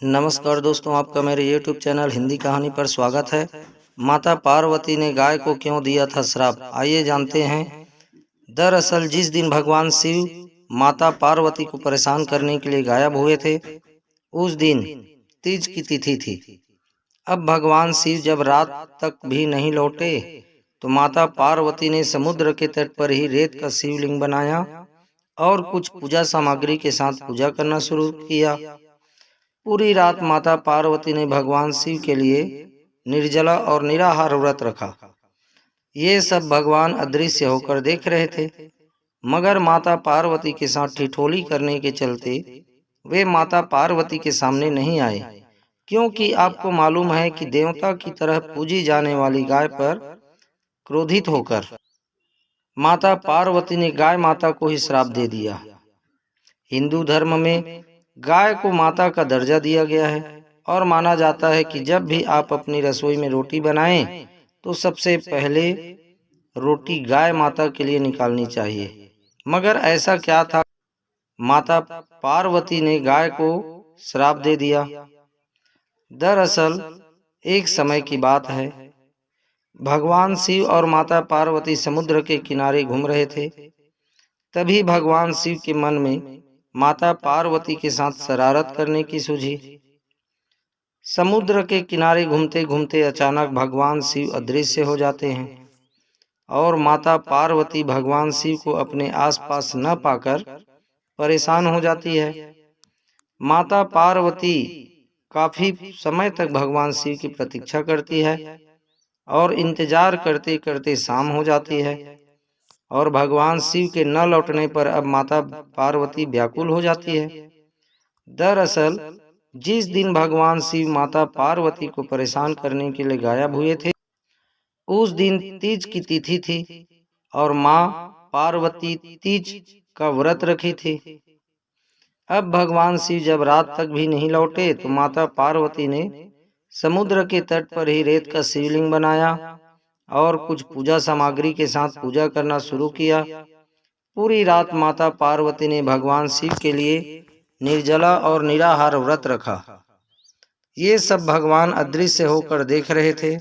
नमस्कार दोस्तों, आपका मेरे YouTube चैनल हिंदी कहानी पर स्वागत है। माता पार्वती ने गाय को क्यों दिया था श्राप, आइए जानते हैं। दरअसल जिस दिन भगवान शिव माता पार्वती को परेशान करने के लिए गायब हुए थे, उस दिन तीज की तिथि थी। अब भगवान शिव जब रात तक भी नहीं लौटे तो माता पार्वती ने समुद्र के तट पर ही रेत का शिवलिंग बनाया और कुछ पूजा सामग्री के साथ पूजा करना शुरू किया। पूरी रात माता पार्वती ने भगवान शिव के लिए निर्जला और निराहार व्रत रखा। ये सब भगवान अदृश्य होकर देख रहे थे, मगर माता पार्वती के साथ ठिठोली करने के चलते वे माता पार्वती के सामने नहीं आए, क्योंकि आपको मालूम है कि देवता की तरह पूजी जाने वाली गाय पर क्रोधित होकर माता पार्वती ने गाय माता को ही श्राप दे दिया। हिंदू धर्म में गाय को माता का दर्जा दिया गया है और माना जाता है कि जब भी आप अपनी रसोई में रोटी बनाएं तो सबसे पहले रोटी गाय माता के लिए निकालनी चाहिए। मगर ऐसा क्या था, माता पार्वती ने गाय को श्राप दे दिया। दरअसल एक समय की बात है, भगवान शिव और माता पार्वती समुद्र के किनारे घूम रहे थे। तभी भगवान शिव के मन में माता पार्वती के साथ शरारत करने की सूझी। समुद्र के किनारे घूमते घूमते अचानक भगवान शिव अदृश्य हो जाते हैं और माता पार्वती भगवान शिव को अपने आसपास न पाकर परेशान हो जाती है। माता पार्वती काफी समय तक भगवान शिव की प्रतीक्षा करती है और इंतजार करते करते शाम हो जाती है और भगवान शिव के न लौटने पर अब माता पार्वती व्याकुल हो जाती है। दरअसल जिस दिन भगवान शिव माता पार्वती को परेशान करने के लिए गायब हुए थे, उस दिन तीज की तिथि थी और माँ पार्वती तीज का व्रत रखी थी। अब भगवान शिव जब रात तक भी नहीं लौटे तो माता पार्वती ने समुद्र के तट पर ही रेत का शिवलिंग बनाया और कुछ पूजा सामग्री के साथ पूजा करना शुरू किया। पूरी रात माता पार्वती ने भगवान शिव के लिए निर्जला और निराहार व्रत रखा। ये सब भगवान अदृश्य होकर देख रहे थे,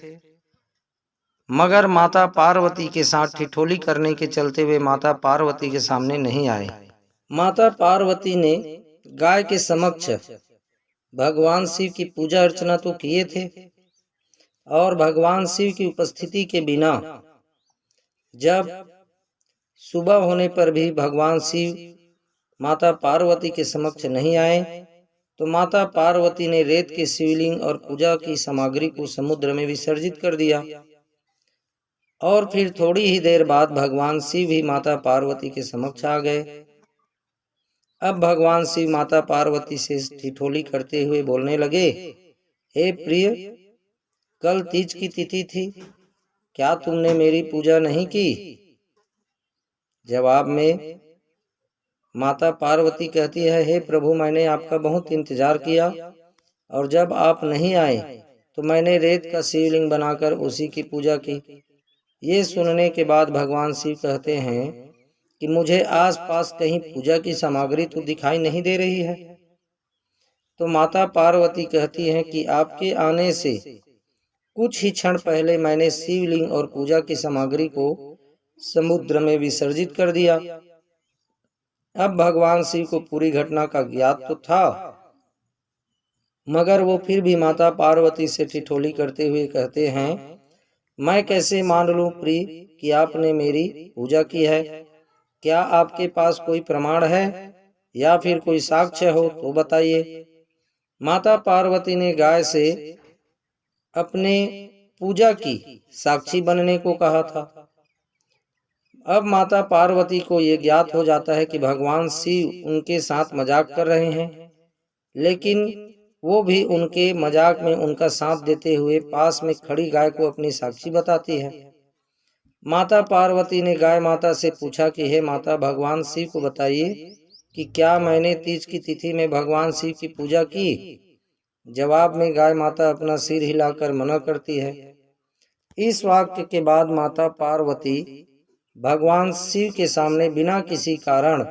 मगर माता पार्वती के साथ ठिठोली करने के चलते वे माता पार्वती के सामने नहीं आए। माता पार्वती ने गाय के समक्ष भगवान शिव की पूजा अर्चना तो किए थे और भगवान शिव की उपस्थिति के बिना जब सुबह होने पर भी भगवान शिव माता पार्वती के समक्ष नहीं आए तो माता पार्वती ने रेत के शिवलिंग और पूजा की सामग्री को समुद्र में विसर्जित कर दिया और फिर थोड़ी ही देर बाद भगवान शिव भी माता पार्वती के समक्ष आ गए। अब भगवान शिव माता पार्वती से ठिठोली करते हुए बोलने लगे, हे प्रिय, कल तीज की तिथि थी, क्या तुमने मेरी पूजा नहीं की? जवाब में माता पार्वती कहती है, हे प्रभु, मैंने आपका बहुत इंतजार किया और जब आप नहीं आए तो मैंने रेत का शिवलिंग बनाकर उसी की पूजा की। ये सुनने के बाद भगवान शिव कहते हैं कि मुझे आसपास कहीं पूजा की सामग्री तो दिखाई नहीं दे रही है। तो माता पार्वती कहती हैं कि आपके आने से कुछ ही क्षण पहले मैंने शिवलिंग और पूजा की सामग्री को समुद्र में विसर्जित कर दिया। अब भगवान शिव को पूरी घटना का ज्ञात तो था, मगर वो फिर भी माता पार्वती से ठिठोली करते हुए कहते हैं, मैं कैसे मान लूं प्रिय कि आपने मेरी पूजा की है? क्या आपके पास कोई प्रमाण है या फिर कोई साक्ष्य हो तो बताइए। माता पार्वती ने गाय से अपने पूजा की साक्षी बनने को कहा था। अब माता पार्वती को ये ज्ञात हो जाता है कि भगवान शिव उनके साथ मजाक कर रहे हैं, लेकिन वो भी उनके मजाक में उनका साथ देते हुए पास में खड़ी गाय को अपनी साक्षी बताती है। माता पार्वती ने गाय माता से पूछा कि हे माता, भगवान शिव को बताइए कि क्या मैंने तीज की तिथि में भगवान शिव की पूजा की? जवाब में गाय माता अपना सिर हिलाकर मना करती है। इस वाक्य के बाद माता पार्वती भगवान शिव के सामने बिना किसी कारण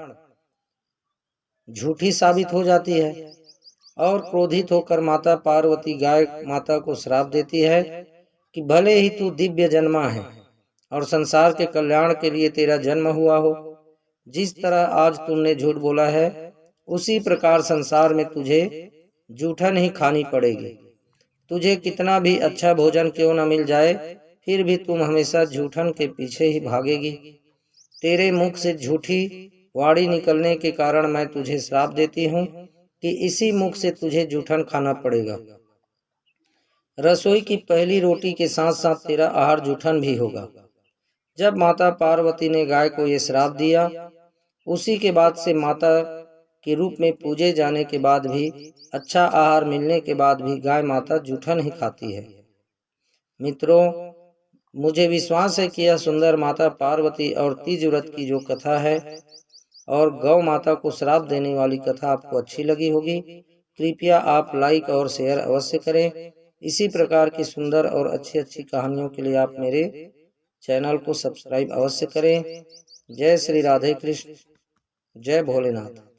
झूठी साबित हो जाती है और क्रोधित होकर माता पार्वती गाय माता को श्राप देती है कि भले ही तू दिव्य जन्मा है और संसार के कल्याण के लिए तेरा जन्म हुआ हो, जिस तरह आज तुमने झूठ बोला है उसी प्रकार संसार में तुझे जूठन ही खानी पड़ेगी। तुझे कितना भी अच्छा भोजन क्यों न मिल जाए, फिर भी तुम हमेशा जूठन के पीछे ही भागेगी। तेरे मुख से झूठी वाणी निकलने के कारण मैं तुझे श्राप देती हूँ कि इसी मुख से तुझे जूठन खाना पड़ेगा। रसोई की पहली रोटी के साथ साथ तेरा आहार जूठन भी होगा। जब माता पार्वती ने गाय को ये श्राप दिया, उसी के बाद से माता के रूप में पूजे जाने के बाद भी, अच्छा आहार मिलने के बाद भी गाय माता जूठन ही खाती है। मित्रों, मुझे विश्वास है कि यह सुंदर माता पार्वती और तीज व्रत की जो कथा है और गौ माता को श्राप देने वाली कथा आपको अच्छी लगी होगी। कृपया आप लाइक और शेयर अवश्य करें। इसी प्रकार की सुंदर और अच्छी अच्छी कहानियों के लिए आप मेरे चैनल को सब्सक्राइब अवश्य करें। जय श्री राधे कृष्ण, जय भोलेनाथ।